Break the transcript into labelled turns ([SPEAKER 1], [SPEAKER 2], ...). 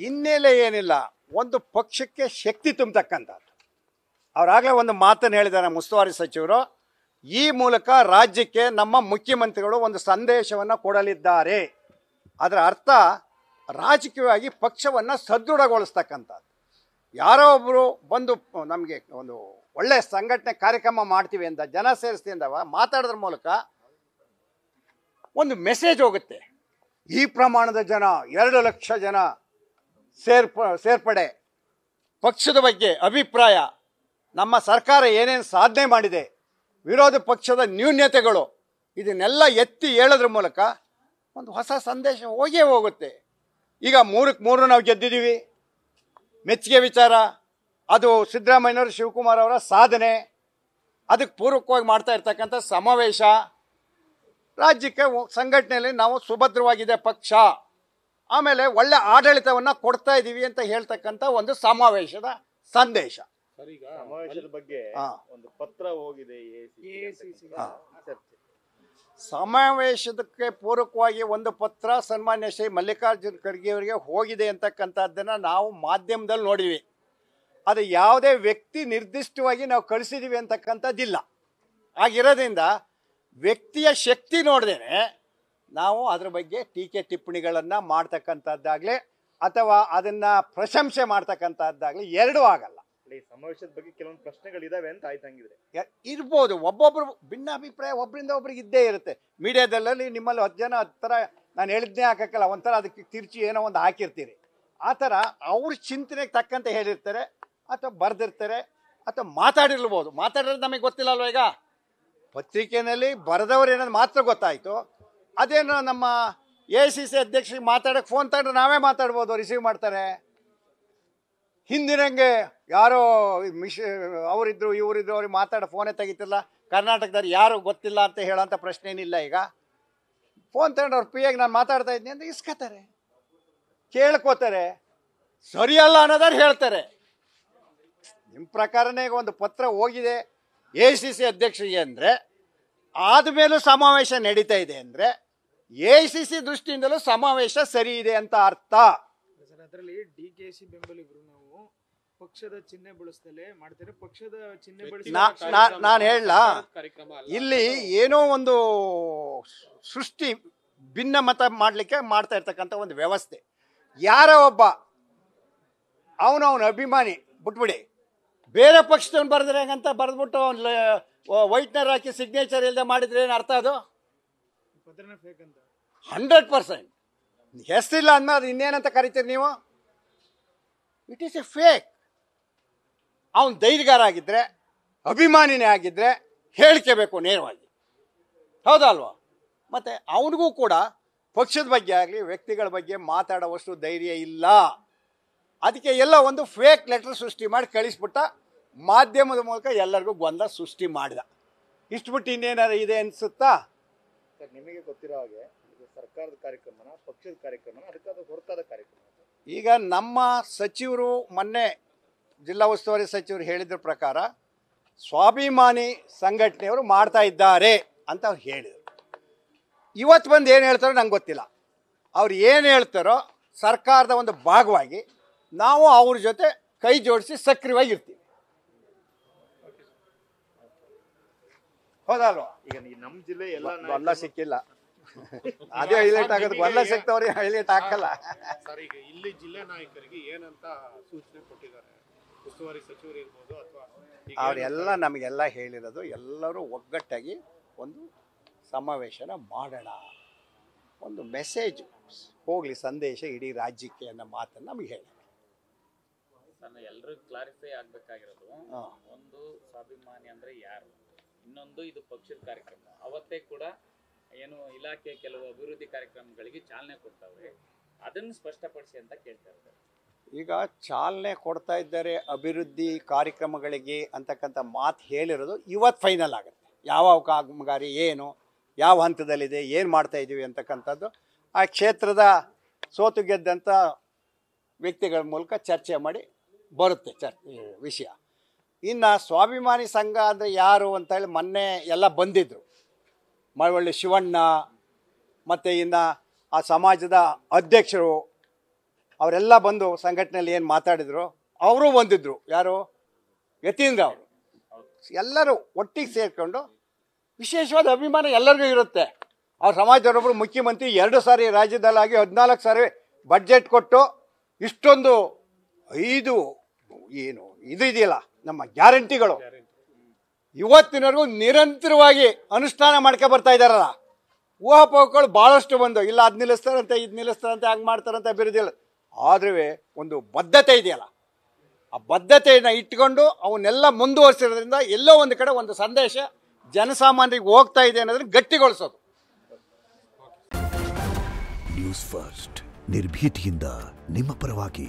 [SPEAKER 1] ಹಿನ್ನೆಲೆ ಏನಿಲ್ಲ, ಒಂದು ಪಕ್ಷಕ್ಕೆ ಶಕ್ತಿ ತುಂಬತಕ್ಕಂಥದ್ದು. ಅವರಾಗಲೇ ಒಂದು ಮಾತನ್ನು ಹೇಳಿದ್ದಾರೆ ಉಸ್ತುವಾರಿ ಸಚಿವರು, ಈ ಮೂಲಕ ರಾಜ್ಯಕ್ಕೆ ನಮ್ಮ ಮುಖ್ಯಮಂತ್ರಿಗಳು ಒಂದು ಸಂದೇಶವನ್ನು ಕೊಡಲಿದ್ದಾರೆ. ಅದರ ಅರ್ಥ ರಾಜಕೀಯವಾಗಿ ಪಕ್ಷವನ್ನು ಸದೃಢಗೊಳಿಸ್ತಕ್ಕಂಥದ್ದು. ಯಾರೋ ಒಬ್ಬರು ಬಂದು ನಮಗೆ ಒಂದು ಒಳ್ಳೆಯ ಸಂಘಟನೆ ಕಾರ್ಯಕ್ರಮ ಮಾಡ್ತೀವಿ ಅಂತ ಜನ ಸೇರಿಸ್ತೀವಿ ಅಂದವ ಮಾತಾಡೋದ್ರ ಮೂಲಕ ಒಂದು ಮೆಸೇಜ್ ಹೋಗುತ್ತೆ. ಈ ಪ್ರಮಾಣದ ಜನ, 2 ಲಕ್ಷ ಜನ ಸೇರ್ಪಡೆ, ಪಕ್ಷದ ಬಗ್ಗೆ ಅಭಿಪ್ರಾಯ, ನಮ್ಮ ಸರ್ಕಾರ ಏನೇನು ಸಾಧನೆ ಮಾಡಿದೆ, ವಿರೋಧ ಪಕ್ಷದ ನ್ಯೂನ್ಯತೆಗಳು, ಇದನ್ನೆಲ್ಲ ಎತ್ತಿ ಹೇಳೋದ್ರ ಮೂಲಕ ಒಂದು ಹೊಸ ಸಂದೇಶ ಹೋಗೇ ಹೋಗುತ್ತೆ. ಈಗ 3ಕ್ಕೆ 3 ನಾವು ಗೆದ್ದಿದ್ದೀವಿ, ಮೆಚ್ಚುಗೆ ವಿಚಾರ. ಅದು ಸಿದ್ದರಾಮಯ್ಯನವರು, ಶಿವಕುಮಾರ್ ಅವರ ಸಾಧನೆ. ಅದಕ್ಕೆ ಪೂರಕವಾಗಿ ಮಾಡ್ತಾ ಇರ್ತಕ್ಕಂಥ ಸಮಾವೇಶ, ರಾಜ್ಯಕ್ಕೆ ಸಂಘಟನೆಯಲ್ಲಿ ನಾವು ಸುಭದ್ರವಾಗಿದೆ ಪಕ್ಷ, ಆಮೇಲೆ ಒಳ್ಳೆ ಆಡಳಿತವನ್ನು ಕೊಡ್ತಾ ಇದ್ದೀವಿ ಅಂತ ಹೇಳ್ತಕ್ಕಂಥ ಒಂದು ಸಮಾವೇಶದ ಸಂದೇಶ.
[SPEAKER 2] ಸಮಾವೇಶದ ಬಗ್ಗೆ ಒಂದು ಪತ್ರ ಹೋಗಿದೆ
[SPEAKER 1] ಸಮಾವೇಶದಕ್ಕೆ ಪೂರಕವಾಗಿ ಒಂದು ಪತ್ರ ಸನ್ಮಾನ್ಯ ಶ್ರೀ ಮಲ್ಲಿಕಾರ್ಜುನ್ ಖರ್ಗೆ ಅವರಿಗೆ ಹೋಗಿದೆ ಅಂತಕ್ಕಂಥದ್ದನ್ನು ನಾವು ಮಾಧ್ಯಮದಲ್ಲಿ ನೋಡಿದ್ವಿ. ಅದು ಯಾವುದೇ ವ್ಯಕ್ತಿ ನಿರ್ದಿಷ್ಟವಾಗಿ ನಾವು ಕಳಿಸಿದ್ದೀವಿ ಅಂತಕ್ಕಂಥದ್ದಿಲ್ಲ. ಆಗಿರೋದ್ರಿಂದ ವ್ಯಕ್ತಿಯ ಶಕ್ತಿ ನೋಡ್ದೇನೆ ನಾವು ಅದ್ರ ಬಗ್ಗೆ ಟೀಕೆ ಟಿಪ್ಪಣಿಗಳನ್ನು ಮಾಡ್ತಕ್ಕಂಥದ್ದಾಗಲಿ ಅಥವಾ ಅದನ್ನು ಪ್ರಶಂಸೆ ಮಾಡ್ತಕ್ಕಂಥದ್ದಾಗಲಿ ಎರಡೂ ಆಗಲ್ಲ.
[SPEAKER 2] ಸಮಾವೇಶದ ಬಗ್ಗೆ ಕೆಲವೊಂದು ಪ್ರಶ್ನೆಗಳಿದಾವೆ ಅಂತ ಆಯ್ತಂಗಿದ್ರೆ
[SPEAKER 1] ಇರ್ಬೋದು. ಒಬ್ಬೊಬ್ರು ಭಿನ್ನ ಅಭಿಪ್ರಾಯ ಒಬ್ಬರಿಂದ ಒಬ್ರಿಗೆ ಇದ್ದೇ ಇರುತ್ತೆ. ಮೀಡಿಯಾದಲ್ಲಿ ನಿಮ್ಮಲ್ಲಿ 10 ಜನ 10 ಥರ ನಾನು ಹೇಳಿದ್ನೇ ಹಾಕಕ್ಕಲ್ಲ, ಒಂಥರ ಅದಕ್ಕೆ ತಿರ್ಚಿ ಏನೋ ಒಂದು ಹಾಕಿರ್ತೀರಿ. ಆ ಥರ ಅವ್ರ ಚಿಂತನೆಗೆ ತಕ್ಕಂತೆ ಹೇಳಿರ್ತಾರೆ ಅಥವಾ ಬರೆದಿರ್ತಾರೆ ಅಥವಾ ಮಾತಾಡಿರ್ಬೋದು. ಮಾತಾಡಿರೋದು ನಮಗೆ ಗೊತ್ತಿಲ್ಲ ಅಲ್ವ. ಈಗ ಪತ್ರಿಕೆಯಲ್ಲಿ ಬರೆದವ್ರು ಏನಾದ್ರು ಮಾತ್ರ ಗೊತ್ತಾಯಿತು. ಅದೇನು ನಮ್ಮ AICC ಅಧ್ಯಕ್ಷರಿಗೆ ಮಾತಾಡೋಕ್ಕೆ ಫೋನ್ ತಗೊಂಡ್ರೆ ನಾವೇ ಮಾತಾಡ್ಬೋದು, ರಿಸೀವ್ ಮಾಡ್ತಾರೆ. ಹಿಂದಿನಂಗೆ ಯಾರೋ ಅವರಿದ್ರು ಇವರಿದ್ರು ಅವ್ರಿಗೆ ಮಾತಾಡೋ ಫೋನೇ ತೆಗಿತಿಲ್ಲ. ಕರ್ನಾಟಕದಲ್ಲಿ ಯಾರು ಗೊತ್ತಿಲ್ಲ ಅಂತ ಹೇಳೋಂಥ ಪ್ರಶ್ನೆ ಏನಿಲ್ಲ. ಈಗ ಫೋನ್ ತಗೊಂಡು ಅವ್ರ PAಗೆ ನಾನು ಮಾತಾಡ್ತಾ ಇದ್ದೀನಿ ಅಂದರೆ ಇಸ್ಕೋತಾರೆ, ಕೇಳ್ಕೋತಾರೆ, ಸರಿಯಲ್ಲ ಅನ್ನೋದಾರು ಹೇಳ್ತಾರೆ. ನಿಮ್ಮ ಪ್ರಕಾರನೇ ಈಗ ಒಂದು ಪತ್ರ ಹೋಗಿದೆ AICC ಅಧ್ಯಕ್ಷರಿಗೆ ಅಂದರೆ, ಆದಮೇಲೂ ಸಮಾವೇಶ ನಡೀತಾ ಇದೆ ಅಂದರೆ AICC ದೃಷ್ಟಿಯಿಂದಲೂ ಸಮಾವೇಶ ಸರಿ ಇದೆ ಅಂತ ಅರ್ಥ.
[SPEAKER 3] ಅದರಲ್ಲಿ DKC ಬೆಂಬಲಿಗರು ನಾವು ಪಕ್ಷದ ಚಿಹ್ನೆ ಬಳಸ್ತಲೇ ಮಾಡ್ತಾರೆ. ಪಕ್ಷದ ಚಿಹ್ನೆ ಬಳಸಿ
[SPEAKER 1] ನಾನು ಹೇಳಲ್ಲ, ಇಲ್ಲಿ ಏನೋ ಒಂದು ಸೃಷ್ಟಿ ಭಿನ್ನ ಮತ ಮಾಡಲಿಕ್ಕೆ ಮಾಡ್ತಾ ಇರ್ತಕ್ಕಂಥ ಒಂದು ವ್ಯವಸ್ಥೆ. ಯಾರೋ ಒಬ್ಬ ಅವನವನ ಅಭಿಮಾನಿ ಬಿಟ್ಬಿಡಿ, ಬೇರೆ ಪಕ್ಷದವನು ಬರೆದ್ರೆ ಹೆಂಗಂತ ಬರೆದ್ಬಿಟ್ಟು ಅವ್ನು ವೈಟ್ನರ್ ಹಾಕಿ ಸಿಗ್ನೇಚರ್ ಇಲ್ಲದೆ ಮಾಡಿದ್ರೆ ಏನು ಅರ್ಥ? ಅದು 100% ಹೆಸರಿಲ್ಲ ಅಂದ್ಮೇಲೆ ಅದು ಇನ್ನೇನಂತ ಕರಿತೀರಿ ನೀವು? It is A fake. ಅವನು ಧೈರ್ಯಗಾರ ಆಗಿದ್ದರೆ, ಅಭಿಮಾನಿನೇ ಆಗಿದ್ದರೆ ಹೇಳ್ಕೋಬೇಕು ನೇರವಾಗಿ, ಹೌದಲ್ವಾ? ಮತ್ತು ಅವನಿಗೂ ಕೂಡ ಪಕ್ಷದ ಬಗ್ಗೆ ಆಗಲಿ ವ್ಯಕ್ತಿಗಳ ಬಗ್ಗೆ ಮಾತಾಡೋವಷ್ಟು ಧೈರ್ಯ ಇಲ್ಲ. ಅದಕ್ಕೆ ಎಲ್ಲ ಒಂದು ಫೇಕ್ ಲೆಟರ್ ಸೃಷ್ಟಿ ಮಾಡಿ ಕಳಿಸ್ಬಿಟ್ಟ, ಮಾಧ್ಯಮದ ಮೂಲಕ ಎಲ್ಲರಿಗೂ ಗೊಂದಲ ಸೃಷ್ಟಿ ಮಾಡಿದ. ಇಷ್ಟು ಬಿಟ್ಟು ಇನ್ನೇನಾರು ಇದೆ ಅನಿಸುತ್ತಾ?
[SPEAKER 2] ನಿಮಗೆ ಗೊತ್ತಿರೋ ಹಾಗೆ ಸರ್ಕಾರದ ಕಾರ್ಯಕ್ರಮನ, ಪಕ್ಷದ ಕಾರ್ಯಕ್ರಮನ, ಅದಕ್ಕಾದ ಹೊರತಾದ ಕಾರ್ಯಕ್ರಮ.
[SPEAKER 1] ಈಗ ನಮ್ಮ ಸಚಿವರು ಮೊನ್ನೆ ಜಿಲ್ಲಾ ಉಸ್ತುವಾರಿ ಸಚಿವರು ಹೇಳಿದ್ರ ಪ್ರಕಾರ ಸ್ವಾಭಿಮಾನಿ ಸಂಘಟನೆಯವರು ಮಾಡ್ತಾ ಇದ್ದಾರೆ ಅಂತ ಅವ್ರು ಹೇಳಿದರು. ಇವತ್ತು ಬಂದು ಏನು ಹೇಳ್ತಾರೋ ನಂಗೆ ಗೊತ್ತಿಲ್ಲ. ಅವ್ರು ಏನು ಹೇಳ್ತಾರೋ ಸರ್ಕಾರದ ಒಂದು ಭಾಗವಾಗಿ ನಾವು ಅವ್ರ ಜೊತೆ ಕೈ ಜೋಡಿಸಿ ಸಕ್ರಿಯವಾಗಿರ್ತೀವಿ, ಹೌದಲ್ವಾ?
[SPEAKER 2] ಈಗ ನಮ್ಮ ಜಿಲ್ಲೆ
[SPEAKER 1] ಎಲ್ಲ ಸಿಕ್ಕಿಲ್ಲ, ಅದೇ ಹೈಲೈಟ್ ಆಗೋದು. ಗೊಂದಲ ಸಿಕ್ತವ್ರಿಗೆ ಹೈಲೈಟ್ ಹಾಕಲ್ಲ.
[SPEAKER 4] ಸರ್, ಈಗ ಇಲ್ಲಿ ಜಿಲ್ಲೆ ನಾಯಕರಿಗೆ ಏನಂತ ಸೂಚನೆ ಕೊಟ್ಟಿದ್ದಾರೆ? ಉಸ್ತುವಾರಿ ಸಚಿವರು ಇರ್ಬೋದು ಅಥವಾ
[SPEAKER 1] ಅವರೆಲ್ಲ ನಮಗೆಲ್ಲ ಹೇಳಿರೋದು, ಎಲ್ಲರೂ ಒಗ್ಗಟ್ಟಾಗಿ ಒಂದು ಸಮಾವೇಶನ ಮಾಡೋಣ, ಒಂದು ಮೆಸೇಜ್ ಹೋಗಲಿ, ಸಂದೇಶ ಇಡೀ ರಾಜ್ಯಕ್ಕೆ ಅನ್ನೋ ಮಾತನ್ನು ನಮಗೆ ಹೇಳಿ.
[SPEAKER 5] ಎಲ್ಲರೂ ಕ್ಲಾರಿಫೈ ಆಗಬೇಕಾಗಿರೋದು, ಒಂದು ಸ್ವಾಭಿಮಾನಿ ಅಂದರೆ ಯಾರು, ಇನ್ನೊಂದು ಇದು ಪಕ್ಷದ ಕಾರ್ಯಕ್ರಮ. ಅವತ್ತೇ ಕೂಡ ಏನು ಇಲಾಖೆ ಕೆಲವು ಅಭಿವೃದ್ಧಿ ಕಾರ್ಯಕ್ರಮಗಳಿಗೆ ಚಾಲನೆ ಕೊಡ್ತಾವೆ, ಅದನ್ನು ಸ್ಪಷ್ಟಪಡಿಸಿ ಅಂತ ಕೇಳ್ತಾ ಇದ್ದಾರೆ.
[SPEAKER 1] ಈಗ ಚಾಲನೆ ಕೊಡ್ತಾ ಇದ್ದಾರೆ ಅಭಿವೃದ್ಧಿ ಕಾರ್ಯಕ್ರಮಗಳಿಗೆ ಅಂತಕ್ಕಂಥ ಮಾತು ಹೇಳಿರೋದು ಇವತ್ತು ಫೈನಲ್ ಆಗುತ್ತೆ. ಯಾವ ಕಾಮಗಾರಿ ಏನು, ಯಾವ ಹಂತದಲ್ಲಿದೆ, ಏನು ಮಾಡ್ತಾ ಇದ್ದೀವಿ ಅಂತಕ್ಕಂಥದ್ದು ಆ ಕ್ಷೇತ್ರದ ಸೋತು ಗೆದ್ದಂಥ ವ್ಯಕ್ತಿಗಳ ಮೂಲಕ ಚರ್ಚೆ ಮಾಡಿ ಬರುತ್ತೆ ವಿಷಯ. ಇನ್ನು ಸ್ವಾಭಿಮಾನಿ ಸಂಘ ಅಂದರೆ ಯಾರು ಅಂತೇಳಿ ಮೊನ್ನೆ ಎಲ್ಲ ಬಂದಿದ್ದರು, ಮಳವಳ್ಳಿ ಶಿವಣ್ಣ ಮತ್ತು ಇನ್ನು ಆ ಸಮಾಜದ ಅಧ್ಯಕ್ಷರು ಅವರೆಲ್ಲ ಬಂದು ಸಂಘಟನೆಯಲ್ಲಿ ಏನು ಮಾತಾಡಿದ್ರು ಅವರು ಬಂದಿದ್ರು. ಯಾರು? ಯತೀಂದ್ರ ಅವರು. ಎಲ್ಲರೂ ಒಟ್ಟಿಗೆ ಸೇರಿಕೊಂಡು ವಿಶೇಷವಾದ ಅಭಿಮಾನ ಎಲ್ಲರಿಗೂ ಇರುತ್ತೆ. ಅವ್ರ ಸಮಾಜದವರೊಬ್ಬರು ಮುಖ್ಯಮಂತ್ರಿ 2 ಸಾರಿ ರಾಜ್ಯದಲ್ಲಾಗಿ 14 ಸಾರಿ ಬಡ್ಜೆಟ್ ಕೊಟ್ಟು ಇಷ್ಟೊಂದು 5 ಏನು ಇದು ಇದೆಯಲ್ಲ ನಮ್ಮ ಗ್ಯಾರಂಟಿಗಳು ಇವತ್ತಿನವರೆಗೂ ನಿರಂತರವಾಗಿ ಅನುಷ್ಠಾನ ಮಾಡ್ಕೊ ಬರ್ತಾ ಇದ್ದಾರಲ್ಲ. ಊಹಾಪೋಹಗಳು ಭಾಳಷ್ಟು ಬಂದು ಇಲ್ಲ ಅದು ನಿಲ್ಲಿಸ್ತಾರಂತೆ ಇದು ನಿಲ್ಲಿಸ್ತಾರಂತೆ ಹಂಗೆ ಮಾಡ್ತಾರಂತೆ ಅಭಿವೃದ್ಧಿ ಇಲ್ಲ. ಆದ್ರೆ ಒಂದು ಬದ್ಧತೆ ಇದೆಯಲ್ಲ, ಆ ಬದ್ಧತೆಯನ್ನು ಇಟ್ಕೊಂಡು ಅವನ್ನೆಲ್ಲ ಮುಂದುವರಿಸಿರೋದ್ರಿಂದ ಎಲ್ಲೋ ಒಂದು ಕಡೆ ಒಂದು ಸಂದೇಶ ಜನಸಾಮಾನ್ಯರಿಗೆ ಹೋಗ್ತಾ ಇದೆ ಅನ್ನೋದನ್ನ ಗಟ್ಟಿಗೊಳಿಸೋದು.
[SPEAKER 6] ನ್ಯೂಸ್ ಫಸ್ಟ್ ನಿರ್ಭೀತಿಯಿಂದ ನಿಮ್ಮ ಪರವಾಗಿ.